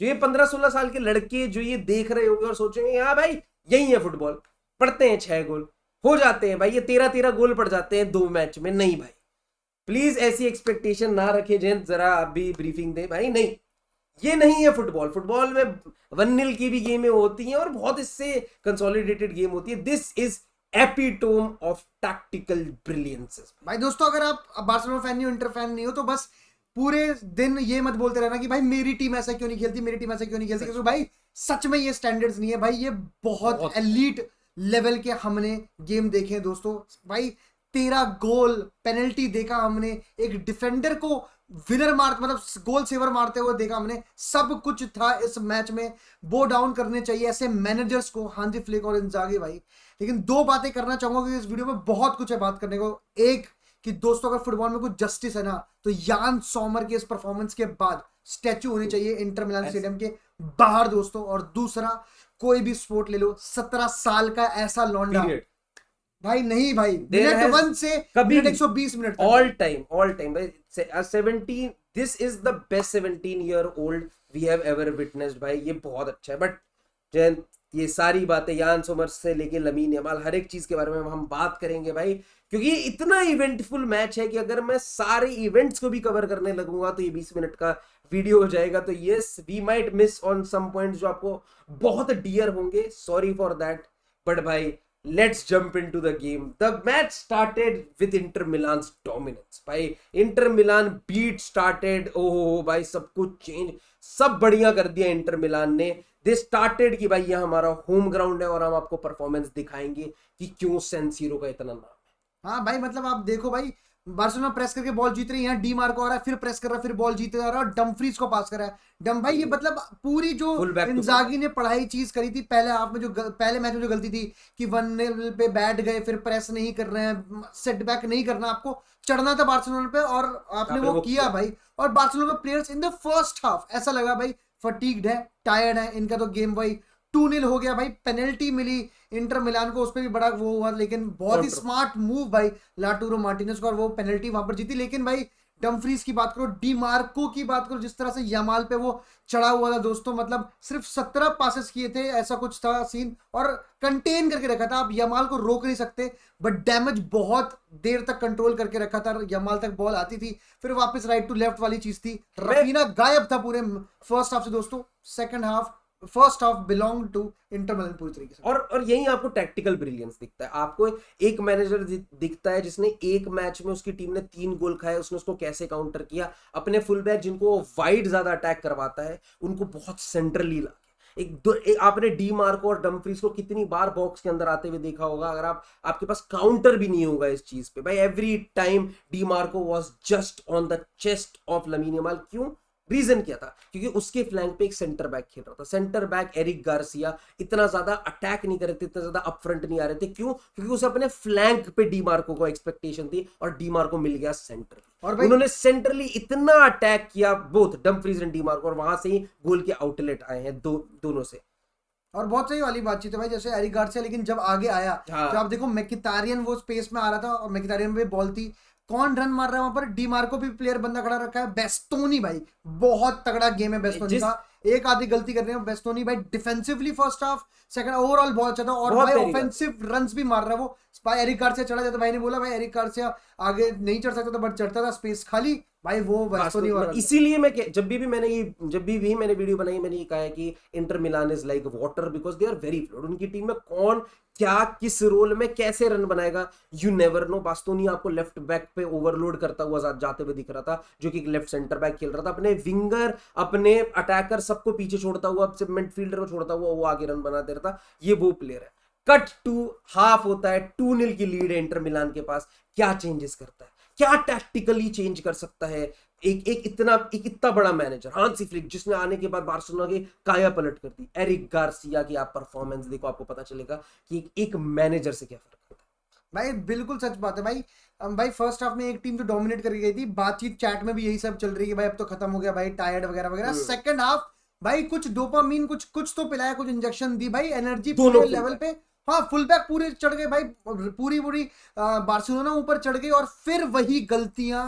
जो ये 15-16 साल के लड़के जो ये देख रहे होंगे और सोचेंगे हाँ भाई यही है फुटबॉल, पढ़ते हैं 6 गोल हो जाते हैं भाई, ये 13-13 गोल पड़ जाते हैं 2 मैच में। नहीं भाई, प्लीज ऐसी एक्सपेक्टेशन ना रखे जयंत, जरा आप भी ब्रीफिंग दे भाई। नहीं, ये नहीं है फुटबॉल। फुटबॉल में 1-0 की भी गेमें होती हैं और बहुत इससे कंसोलिडेटेड गेम होती है। This is epitome of tactical brilliance. भाई दोस्तों, अगर आप बार्सिलोना फैन नहीं हो, इंटर फैन नहीं हो, तो बस पूरे दिन ये मत बोलते रहना कि भाई मेरी टीम ऐसा क्यों नहीं खेलती, मेरी टीम ऐसा क्यों नहीं खेलती, क्योंकि भाई सच में ये स्टैंडर्ड्स नहीं है भाई। ये बहुत एलीट लेवल के हमने गेम देखे हैं दोस्तों। भाई 13 गोल पेनल्टी देखा हमने, एक डिफेंडर को विनर मतलब गोल सेवर मारते हुए देखा हमने। सब कुछ था इस मैच में। बो डाउन करने चाहिए ऐसे मैनेजर्स को, हांजी फ्लिक और इंजागी भाई। लेकिन 2 बातें करना चाहूंगा क्योंकि इस वीडियो में बहुत कुछ है बात करने को। एक कि दोस्तों, अगर फुटबॉल में कुछ जस्टिस है ना, तो यान सॉमर के इस परफॉर्मेंस के बाद स्टैचू होनी चाहिए इंटर मिलान स्टेडियम के बाहर दोस्तों। और दूसरा, कोई भी स्पोर्ट ले लो, 17 साल का ऐसा लौंडा भाई नहीं भाई, मिनट 1 से मिनट 120 मिनट ऑल टाइम भाई 17, this is the best 17-year-old we have ever witnessed भाई। ये बहुत अच्छा है। बट जयंत, ये सारी बातें यान सोमर से लेके लमीन यमाल, हर एक चीज के बारे में हम बात करेंगे भाई, क्योंकि ये इतना इवेंटफुल मैच है कि अगर मैं सारे इवेंट्स को भी कवर करने लगूंगा तो ये 20 मिनट का वीडियो हो जाएगा। तो yes, we might miss on some points जो आपको बहुत डियर होंगे, सॉरी फॉर दैट। बट भाई let's jump into the game. The match started with Inter Milan's dominance. भाई Inter Milan beat started, ओहो भाई सब कुछ चेंज, सब बढ़िया कर दिया इंटर मिलान ने। दे स्टार्टेड कि भाई यह हमारा होम ग्राउंड है और हम आपको परफॉर्मेंस दिखाएंगे कि क्यों सैन सीरो का इतना नाम है। हाँ भाई, मतलब आप देखो भाई, बार्सिलोना प्रेस करके बॉल जीत रही है, यहाँ डी मार्को आ रहा है, फिर प्रेस कर रहा है, फिर बॉल जीते जा रहा है और डमफ्रीज को पास कर रहा है। भाई ये मतलब पूरी जो इंजागी ने पढ़ाई चीज करी थी पहले हाफ में, जो पहले मैच में जो गलती थी कि 1-0 पे बैठ गए, फिर प्रेस नहीं कर रहे हैं, सेटबैक नहीं करना, आपको चढ़ना था बार्सिलोना पे और आपने वो किया भाई। और Barcelona players in the first half ऐसा लगा भाई फटीग्ड है, टायर्ड है, इनका तो गेम भाई 2-0 हो गया भाई। पेनल्टी मिली इंटर मिलान को, उस पर भी बड़ा वो हुआ, लेकिन बहुत ही स्मार्ट मूव भाई लाटूरो मार्टिनेज को, और वो पेनल्टी वहां पर जीती। लेकिन भाई डमफ्रीज की बात करो, डी मार्को की बात करो, जिस तरह से यमाल पे वो चढ़ा हुआ था दोस्तों, मतलब सिर्फ 17 पासेस किए थे, ऐसा कुछ था सीन, और कंटेन करके रखा था। आप यमाल को रोक नहीं सकते, बट डैमेज बहुत देर तक कंट्रोल करके रखा था। यमाल तक बॉल आती थी, फिर वापस राइट टू लेफ्ट वाली चीज थी। रफीना गायब था पूरे फर्स्ट हाफ से दोस्तों। Second half, first half belong to Inter Milan पूरी तरीके से। और यही आपको टैक्टिकल ब्रिलियंस दिखता है। आपको एक मैनेजर दिखता है जिसने एक मैच में उसकी टीम ने 3 गोल खाए, उसने उसको कैसे काउंटर किया। अपने फुल बैक जिनको वाइड ज्यादा अटैक करवाता है उनको बहुत सेंट्रली ला आपने डी मार्को और डमफ्रीज को कितनी बार बॉक्स के अंदर आते हुए देखा होगा। अगर आपके पास काउंटर भी नहीं होगा इस चीज पे भाई, every time Dimarco was just on the chest of Lamine Yamal. क्यों? रीजन क्या था? क्योंकि उसके फ्लैंक पे एक सेंटर बैक खेल रहा था। सेंटर बैक एरिक गार्सिया इतना ज्यादा अटैक नहीं कर रहे थे, इतना ज्यादा अपफ्रंट नहीं आ रहे थे। क्यों? क्योंकि उसे अपने फ्लैंक पे डी मार्को को एक्सपेक्टेशन थी और डी मार्को मिल गया सेंटर। और उन्होंने सेंट्रली इतना अटैक किया, both Dumfries and D Marco, और वहां से ही गोल के आउटलेट आए हैं दोनों से। और बहुत सही वाली बातचीत है भाई, जैसे एरिक गार्सिया, लेकिन जब आगे आया तो आप देखो मैकिटारियन वो स्पेस में आ रहा था और मैकिटारियन में बॉल थी, कौन रन मार रहा है वहां पर? डी मार्को भी प्लेयर बंदा खड़ा रखा है, बेस्टोनी भाई बहुत तगड़ा गेम है बेस्टोनी का। एक आधी गलती कर रहे हैं बेस्टोनी भाई defensively first half, second overall बहुत अच्छा था, और भाई ऑफेंसिव रन्स भी मार रहा है वो। भाई एरिक गार्सिया चढ़ा जाता, भाई ने बोला भाई एरिक गार्सिया आगे नहीं चढ़ सकता था, बट चढ़ता था, स्पेस खाली भाई वो बेस्टोनी वाला। इसीलिए मैं जब भी मैंने वीडियो बनाई, मैंने ये कहा है कि Inter Milan is like water because they are very fluid. उनकी टीम में कौन क्या किस रोल में कैसे रन बनाएगा यू नेवर नो। बास्तोनी आपको लेफ्ट बैक पे ओवरलोड करता हुआ जाते हुए दिख रहा था, जो कि लेफ्ट सेंटर बैक खेल रहा था। अपने विंगर, अपने अटैकर सबको पीछे छोड़ता हुआ, मिडफील्डर को छोड़ता हुआ वो आगे रन बना दे रहा था। ये वो प्लेयर है। कट टू हाफ होता है, 2-0 की लीड है इंटर मिलान के पास। क्या चेंजेस करता है, क्या टैक्टिकली चेंज कर सकता है एक इतना बड़ा मैनेजर हांसी फ्लिक, जिसने आने के बाद बार्सिलोना की काया पलट कर दी। एरिक गार्सिया की आप परफॉर्मेंस देखो, आपको पता चलेगा कि एक मैनेजर से क्या फर्क होता है। भाई बिल्कुल सच बात है भाई। भाई फर्स्ट हाफ में एक टीम जो डोमिनेट कर गई थी, बातचीत चैट में भी यही सब चल रही है भाई, अब तो खत्म हो गया भाई, टायर्ड वगैरह वगैरह। सेकंड हाफ भाई कुछ डोपामीन कुछ तो पिलाया, कुछ इंजेक्शन दी भाई, एनर्जी पूरे लेवल पे। हाँ, फुल बैक पूरे चढ़ गए भाई, पूरी बार्सिलोना ऊपर चढ़ गई, और फिर वही गलतियां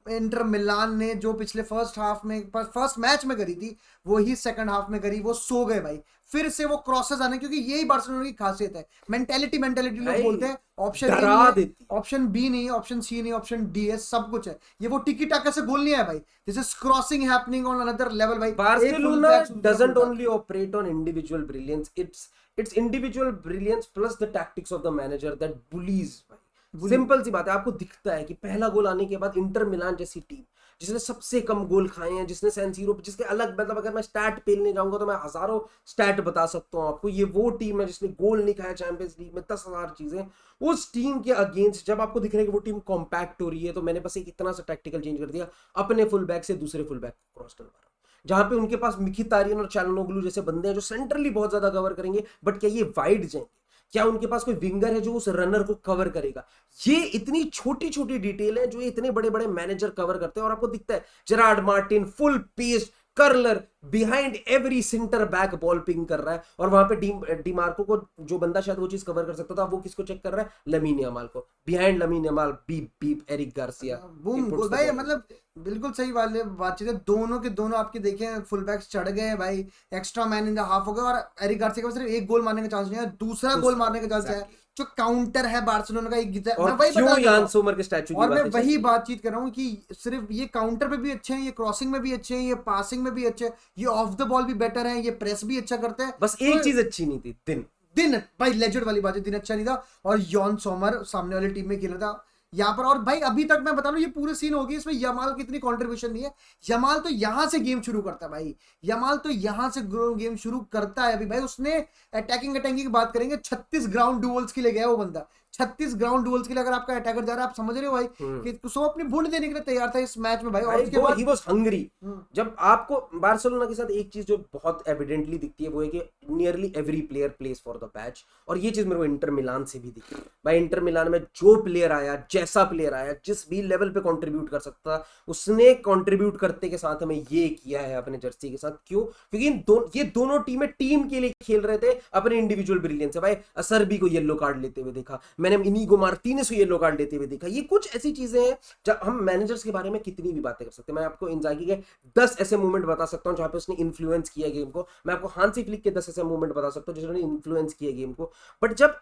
इंटर मिलान ने जो पिछले फर्स्ट मैच में करी थी वही सेकंड हाफ में करी, वो सो गए भाई, फिर से वो क्रॉसेस आने, क्योंकि यही बार्सिलोना की खासियत है, मेंटेलिटी लोग भाई बोलते हैं, ऑप्शन ए डरा नहीं है, देती। ऑप्शन बी नहीं है, ऑप्शन सी नहीं, ऑप्शन डी है, सब कुछ है, ये वो टिकी टाका से गोल नहीं है भाई, this is crossing happening on another level भाई। Barcelona doesn't only operate on individual brilliance, it's individual brilliance plus the tactics of the manager that bullies भाई। सिंपल सी बात है, आपको दिखता है कि पहला गोल आने के बाद इंटर मिलान जैसी टीम जिसने सबसे कम गोल खाए हैं, जिसने सैन सीरो, जिसके अलग, मतलब अगर मैं स्टैट पेलने जाऊंगा तो मैं हजारों स्टैट बता सकता हूं आपको, ये वो टीम है जिसने गोल नहीं खाया चैंपियंस लीग में, 10,000 चीजें, उस टीम के अगेंस्ट जब आपको दिख रहा है कि वो टीम कॉम्पैक्ट हो रही है, तो मैंने बस एक इतना सा टैक्टिकल चेंज कर दिया, अपने फुल बैक से दूसरे फुल बैक को क्रॉस करवा रहा हूं, जहां पे उनके पास मिखितारियन और चालनोग्लू जैसे बंदे हैं जो सेंट्रली बहुत ज्यादा कवर करेंगे, बट क्या ये वाइड जाएंगे? क्या उनके पास कोई विंगर है जो उस रनर को कवर करेगा? ये इतनी छोटी छोटी डिटेल है जो इतने बड़े बड़े मैनेजर कवर करते हैं, और आपको दिखता है Gerard Martin full pace curler behind every centre back ball ping कर रहा है, और वहां पे डीमार्को को जो बंदा शायद वो चीज कवर कर सकता था, वो किसको चेक कर रहा है? लमीन यमाल को, behind Lamine Yamal beep beep Eric Garcia, boom भाई, मतलब बिल्कुल सही बातचीत है, दोनों के दोनों आपके देखें फुल बैक्स चढ़ गए हैं भाई, extra man in the half हो गए, और एरिक गार्सिया का सिर्फ एक गोल मारने का चांस नहीं है, दूसरा गोल मारने का चांस है, जो काउंटर है बार्सिलोना का, और क्यों यान सोमर के स्टैचू की और मैं वही बातचीत कर रहा हूँ कि सिर्फ ये काउंटर पे भी अच्छे हैं, ये क्रॉसिंग में भी अच्छे हैं, ये पासिंग में भी अच्छे हैं, ये ऑफ द बॉल भी बेटर है, ये प्रेस भी अच्छा करते हैं, बस एक चीज अच्छी नहीं थी, दिन भाई लेजेंड वाली बात है, दिन अच्छा नहीं था, और यॉन सोमर सामने वाली टीम में खेल रहा था यहाँ पर, और भाई अभी तक मैं बता रहा हूँ ये पूरे सीन होगी, इसमें यमाल की इतनी कंट्रीब्यूशन नहीं है, यमाल तो यहां से गेम शुरू करता है भाई, यमाल तो यहां से गेम शुरू करता है अभी भाई, उसने अटैकिंग की बात करेंगे, 36 ग्राउंड डुअल्स के लिए गया वो बंदा, 36 ग्राउंड डुअल्स के लिए अगर आपका अटैकर जा रहा है, आप समझ रहे हो भाई कि सो अपनी बूंद देने के लिए तैयार था इस मैच में भाई, और उसके बाद ही वाज हंग्री। जब आपको बार्सिलोना के साथ एक चीज जो बहुत एविडेंटली दिखती है वो है कि nearly every player place for the match, और ये चीज मेरे को इंटर मिलान से भी दिखी भाई। इंटर मिलान में जो प्लेयर आया, जैसा प्लेयर आया, जिस भी लेवल पे कंट्रीब्यूट कर सकता, उसने कंट्रीब्यूट करते के साथ हमें ये किया है अपने जर्सी के साथ। क्यों? क्योंकि ये दोनों टीमें टीम के लिए खेल रहे थे, अपने इंडिविजुअल ब्रिलियंस से। भाई असरबी को येलो कार्ड लेते हुए देखा मैंने, इनीगो मार्टिनेज को येलो कार्ड लेते हुए देखा। ये कुछ ऐसी चीजें हैं जब हम मैनेजर्स के बारे में कितनी भी बातें कर सकते हैं। मैं आपको इंजागी के 10 ऐसे मूवमेंट बता सकता हूं जहां पे उसने इन्फ्लुएंस किया गेम को। मैं आपको हांसी फ्लिक के 10 ऐसे मूवमेंट बता सकता हूं जिन्होंने इन्फ्लुएंस किया गेम को। बट जब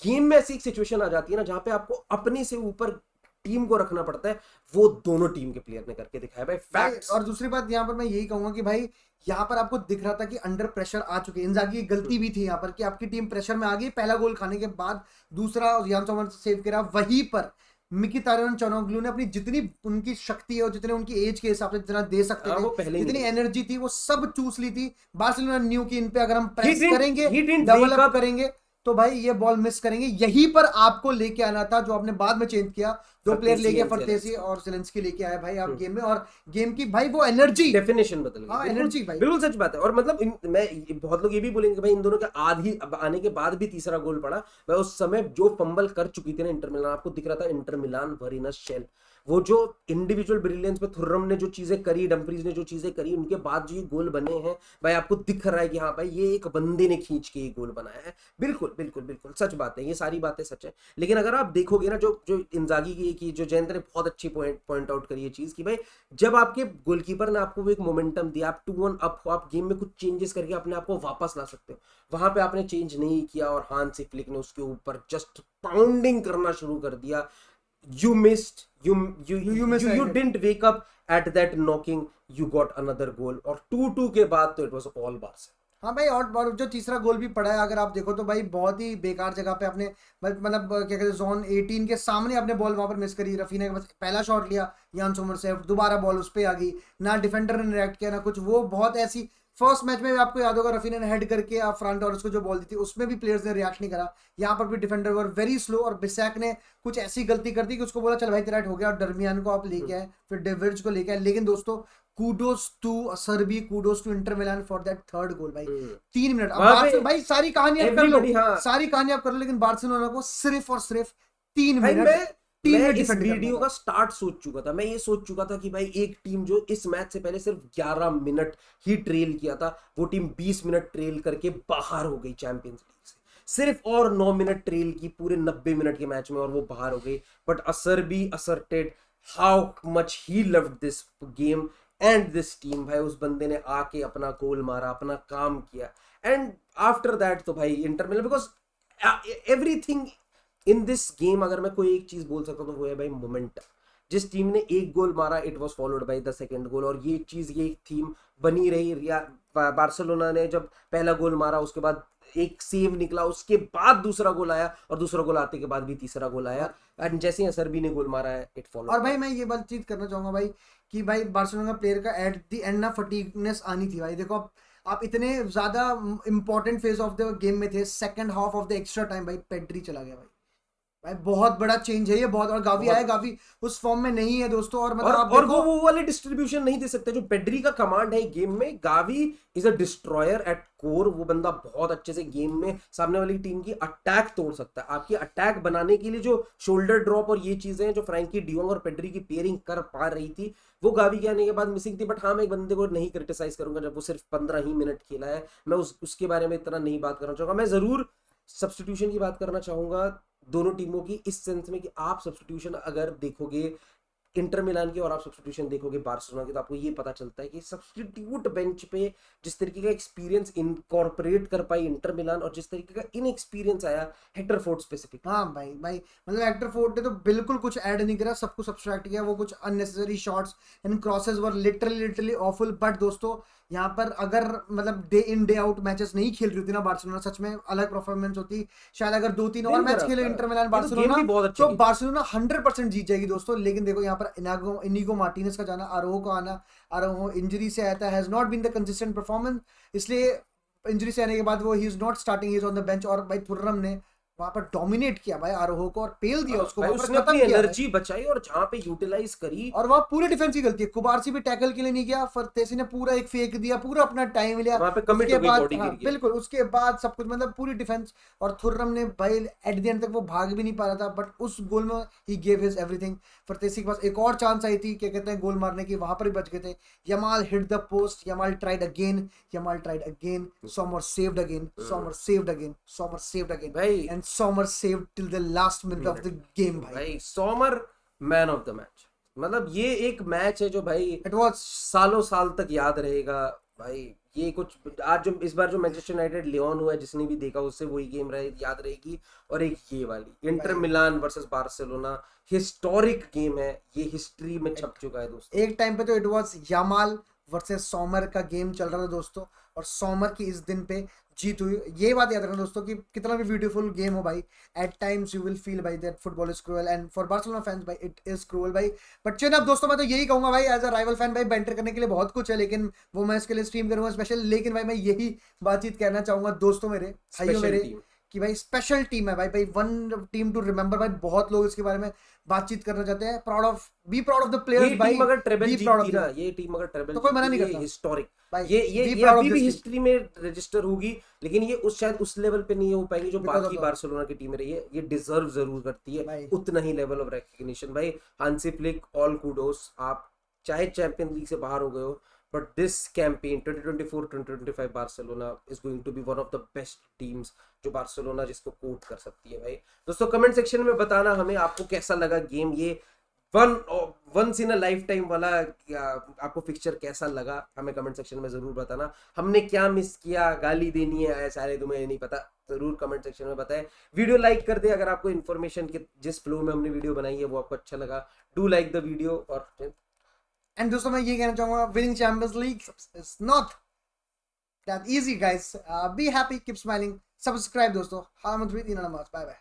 गेम में ऐसी एक सिचुएशन आ जाती है ना जहां पे आपको अपने से ऊपर टीम को रखना पड़ता है, वो दोनों टीम के प्लेयर ने करके दिखाया भाई, फैक्ट्स। और दूसरी बात यहाँ पर मैं यही कहूंगा कि भाई यहाँ पर आपको दिख रहा था कि अंडर प्रेशर आ चुके हैं, इंजागी की गलती भी थी यहाँ पर कि आपकी टीम प्रेशर में आ गई, पहला गोल खाने के बाद दूसरा यान सोमर सेव करा, वहीं पर मिखितारियन चालनोग्लू ने अपनी जितनी उनकी शक्ति है और जितने उनकी एज के हिसाब से जितना दे सकते थे, जितनी एनर्जी थी वो सब चूस ली थी। बार्सिलोना न्यू की इन पे अगर हम प्रेस करेंगे, डेवलप करेंगे तो भाई ये बॉल मिस करेंगे। यहीं पर आपको लेके आना था, जो आपने बाद में चेंज किया, दो प्लेयर लेके फर्तेसी और जेलेंस्की लेके आए भाई आप गेम में, और गेम की भाई वो एनर्जी डेफिनेशन बदल गई। हाँ एनर्जी भाई बिल्कुल सच बात है। और मतलब मैं बहुत लोग ये भी बोलेंगे भाई इन दोनों के आधी आने के बाद भी तीसरा गोल पड़ा भाई, उस समय जो फंबल कर चुकी थी ना इंटर मिलान, आपको दिख रहा था Inter Milan were in a shell. वो जो इंडिविजुअल ब्रिलियंस पे थुर्रम ने जो चीजें करी, डम्फ्रीज ने जो चीजें करी, उनके बाद जो ये गोल बने हैं भाई, आपको दिख रहा है कि हाँ भाई ये एक बंदे ने खींच के ये गोल बनाया है। बिल्कुल बिल्कुल बिल्कुल सच बात है, ये सारी बातें सच है। लेकिन अगर आप देखोगे ना जो जो इंजागी की जो जयंत ने बहुत अच्छी पॉइंट आउट करी है चीज कि भाई जब आपके गोलकीपर ने आपको एक मोमेंटम दिया, आप 2-1 अप हो, आप गेम में कुछ चेंजेस करके अपने आप को वापस ला सकते हो, वहां पे आपने चेंज नहीं किया और हांसी फ्लिक ने उसके ऊपर जस्ट पाउंडिंग करना शुरू कर दिया। You missed, you didn't wake up at that knocking, you got another goal, और 2-2 के बाद तो it was all Barca। हाँ भाई, और जो तीसरा गोल भी पड़ा है अगर आप देखो तो भाई बहुत ही बेकार जगह पे आपने मतलब क्या कहते हैं जोन 18 के सामने आपने बॉल वहां पर मिस करी। रफीना के बस पहला शॉट लिया यान सोमर से, दोबारा बॉल उस पे आ गई, ना डिफेंडर ने रिएक्ट किया ना कुछ। वो बहुत ऐसी फर्स्ट मैच में भी आपको याद होगा रफीना ने हेड करके आप फ्रंट टॉरस को जो बॉल दी थी उसमें भी प्लेयर्स ने रिएक्ट नहीं करा। यहाँ पर भी डिफेंडर वर वेरी स्लो, और बिसैक ने कुछ ऐसी गलती कर दी कि उसको बोला चल भाई तेरा हो गया, और डर्मियान को आप लेके आए, फिर डेविड्स को लेके आए। लेकिन दोस्तों kudos to Acerbi, kudos to Inter Milan for that third goal भाई। 3 मिनट भाई सारी कहानी आप कर लो, सारी कहानी आप कर लो, लेकिन बार्सिलोना को सिर्फ और सिर्फ 3 मिनट। मैं इस वीडियो का स्टार्ट सोच चुका था, मैं ये सोच चुका था कि भाई एक टीम जो इस मैच से पहले सिर्फ 11 मिनट ही ट्रेल किया था, वो टीम 20 मिनट ट्रेल करके बाहर हो गई चैंपियंस लीग से। सिर्फ और 9 मिनट ट्रेल की पूरे 90 मिनट के मैच में और वो बाहर हो गई। But Acerbi asserted how much he loved this game and this team. भाई उस बंदे ने आके अपना गोल मारा, अपना काम किया, एंड आफ्टर दैट तो भाई inter Milan, because everything in this game, अगर मैं कोई एक चीज बोल सकता हूँ तो वो है भाई मोमेंटम। जिस टीम ने एक गोल मारा, it was followed by the second goal, और ये चीज, ये थीम बनी रही। बार्सिलोना ने जब पहला गोल मारा, उसके बाद एक सेव निकला, उसके बाद दूसरा गोल आया, और दूसरा गोल आते के बाद भी तीसरा गोल आया, एंड जैसे ही असरबी ने गोल मारा है, इट फॉलो। और भाई मैं ये बात चीज करना चाहूंगा भाई कि भाई बार्सिलोना प्लेयर का एट द एंड ना फटीगनेस आनी थी भाई। देखो आप इतने ज्यादा important phase of the game में थे, second half of the extra time भाई पेड्री चला गया भाई बहुत बड़ा चेंज है ये, बहुत। और गावी आया, गावी उस फॉर्म में नहीं है दोस्तों, और मतलब आप और वो वाले डिस्ट्रीब्यूशन नहीं दे सकते जो पेड्री का कमांड है गेम में। Gavi is a destroyer at core. वो बंदा बहुत अच्छे से गेम में सामने वाली टीम की अटैक तोड़ सकता है। आपकी अटैक बनाने के लिए जो शोल्डर ड्रॉप और ये चीजें हैं जो फ्रैंकी डियोंग और पेड्री की पेयरिंग कर पा रही थी, वो गावी के आने के बाद मिसिंग थी। बट हाँ, मैं एक बंदे को नहीं क्रिटिसाइज करूंगा जब वो सिर्फ 15 ही मिनट खेला है, मैं उसके बारे में इतना नहीं बात करना चाहूंगा। मैं जरूर सब्स्टिट्यूशन की बात करना चाहूंगा दोनों टीमों की, इस सेंस में कि आप सब्स्टिट्यूशन अगर देखोगे इंटर मिलान की और आप सब्स्टिट्यूशन देखोगे बार्सिलोना की, तो आपको ये पता चलता है कि सब्स्टिट्यूट बेंच पे जिस तरीके का एक्सपीरियंस इनकॉर्पोरेट कर पाई इंटर मिलान, और जिस तरीके का इनएक्सपीरियंस आया हेक्टर फोर्ड स्पेसिफिक। हाँ भाई मतलब हेक्टर फोर्ड ने तो बिल्कुल कुछ ऐड नहीं करा, सब कुछ सब्सट्रैक्ट किया। वो कुछ unnecessary shots and crosses were literally awful. But दोस्तों यहाँ पर अगर मतलब day in day out matches नहीं खेल रही होती ना बार्सिलोना, सच में अलग परफॉर्मेंस होती शायद। अगर 2-3 और मैच खेले इंटर मिलान बार्सिलोना तो बार्सिलोना 100% जीत जाएगी दोस्तों। लेकिन देखो यहाँ पर इनिगो मार्टिनेज का जाना, आरोहो का आना, आरोहो इंजरी से आया था, has not been the consistent performance, इसलिए इंजरी से आने के बाद वो he is not starting, he is on the bench. और भाई थुर्रम ने वहां पर डोमिनेट किया भाई आरोहो को, और पेल दिया उसको, उसने अपनी एनर्जी बचाई और जहां पे यूटिलाइज करी। और वहां पूरे डिफेंस की गलती है, कुबारसी भी टैकल के लिए नहीं गया, फरतेसी ने पूरा एक फेक दिया, पूरा अपना टाइम लिया, वहां पे कमिट हो गई बॉडी गिर गई। बिल्कुल उसके बाद सब कुछ मतलब पूरी डिफेंस। और थुर्रम ने भाई एट द एंड तक वो भाग भी नहीं पा रहा था, बट उस गोल में ही गेव हिज एवरीथिंग। फरतेसी के पास एक और चांस आई थी, क्या कहते हैं, गोल मारने की, वहां पर भी बच गए थे। Yamal hit the post, Yamal tried again, Sommer saved again, Sommer saved again, Sommer saved again, and Sommer saved till the last minute of the game भाई। Sommer man of the match. मतलब ये एक match है जो भाई it was सालों साल तक याद रहेगा भाई। ये कुछ आज जो इस बार जो मैनचेस्टर यूनाइटेड लियोन हुआ है, जिसने भी देखा उससे वही गेम याद रहेगी। और एक ये वाली Inter Milan versus Barcelona historic game है, ये हिस्ट्री में छप चुका है दोस्तों। एक टाइम पे तो it was Yamal versus Somer का गेम चल रहा था दोस्तों, और सोमर की इस दिन पे जीत हुई। ये बात याद रखना दोस्तों कि कितना भी ब्यूटीफुल गेम हो भाई, at times you will feel भाई that football is cruel, and for Barcelona fans भाई इट इज क्रूअल भाई। बट चलिए अब दोस्तों मैं तो यही कहूंगा भाई, एज अ राइवल फैन भाई बेंटर करने के लिए बहुत कुछ है, लेकिन वो मैं इसके लिए स्ट्रीम करूंगा स्पेशल। लेकिन भाई मैं यही बातचीत कहना चाहूंगा दोस्तों मेरे, भाइयों मेरे, कि भाई स्पेशल टीम है भाई वन टीम टू रिमेंबर भाई। बहुत लोग इसके बारे में बातचीत करना चाहते हैं। Be proud of the players भाई। अगर ट्रेबल जीतती ना, ये टीम अगर ट्रेबल तो कोई मना नहीं करता, हिस्टोरिक ये अभी भी हिस्ट्री में रजिस्टर होगी, लेकिन ये शायद उस लेवल पे नहीं हो पाएगी जो बाकी बार्सिलोना की टीमें रही है। ये डिजर्व जरूर करती है उतना ही लेवल ऑफ रिकॉग्निशन भाई। Hansi Flick, all kudos. आप चाहे चैंपियंस लीग से बाहर हो गए हो, but this campaign 2024-2025 Barcelona is going to be one of the best teams जो बार्सिलोना जिसको कोट कर सकती है भाई। दोस्तों कमेंट सेक्शन में बताना हमें आपको कैसा लगा गेम, ये once in a lifetime वाला आपको फिक्चर कैसा लगा, हमें कमेंट सेक्शन में जरूर बताना। हमने क्या मिस किया, गाली देनी है सारे, तुम्हें नहीं पता, जरूर कमेंट सेक्शन में बताएं। वीडियो लाइक कर दे अगर आपको इन्फॉर्मेशन के जिस फ्लो में हमने वीडियो बनाई है वो आपको अच्छा लगा। Do like the video. और एंड दोस्तों मैं ये कहना चाहूंगा, winning Champions League is not that easy guys. Be happy, keep smiling, subscribe दोस्तों। Bye bye.